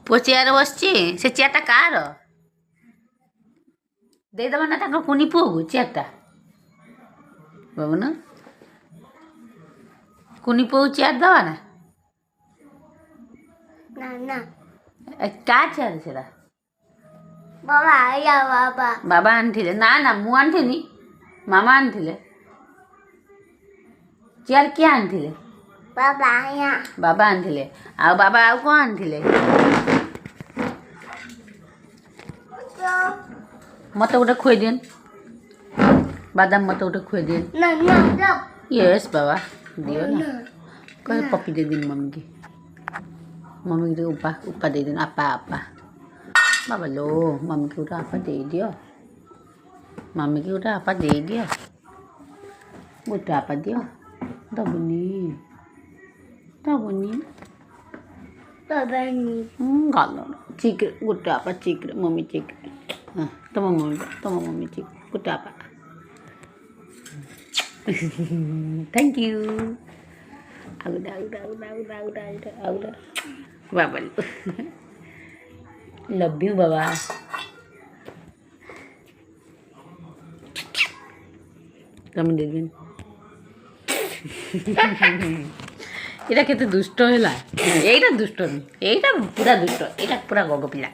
ପୁଅ ଚେୟାର ବସିଛି ସେ ଚେୟାରଟା କାହାର ଦେଇଦେବା ନା ତାଙ୍କ କୁନି ପୁଅକୁ ଚେୟାରଟା ବାବୁନ କୁନି ପୁଅକୁ ଚେୟାର ଦେବା ନା ନା କା ଚେୟାର ସେଟା ବାବା ଆଇଲା ବାବା ବାବା ଆଣିଥିଲେ ନା ନା ମୁଁ ଆଣିଥିନି ମାମା ଆଣିଥିଲେ ଚେୟାର କିଏ ଆଣିଥିଲେ ବାବା ଆଇଲା ବାବା ଆଣିଥିଲେ ଆଉ ବାବା ଆଉ କ'ଣ ଆଣିଥିଲେ ମୋତେ ଗୋଟେ ଖୁଆଇ ଦିଅନି ବାଦାମ ମୋତେ ଗୋଟେ ଖୁଆଇ ଦିଅନି ନା ୟେସ୍ ବାବା ଦିଅ ନା କହିଲେ ପପି ଦେଇଦିନି ମମ୍ମିକି ଟିକେ ଉପା ଦେଇଦିନି ଆପା ବାବା लो ମମ୍ମିକି ଗୋଟେ ଆପା ଦେଇଦିଅ ମମ୍ମିକି ଗୋଟେ ଆପା ଦେଇଦିଅ ଗୋଟେ ଆପା ଦିଅ ଦବୁନି ଗଲ ଚିକ୍ ଗୋଟେ ଆପା ଚିକ୍ରେ ମମ୍ମି ଚିକ୍ ତମ ମମ୍ମି ଚିକ୍ ଗୋଟେ ଆପା थैंक यू आउट बाबा लव यू बाबा तुम दे दिन एटा केते दुष्ट हैला एटा दुष्ट नहीं एटा पूरा दुष्ट एटा पूरा गग पिला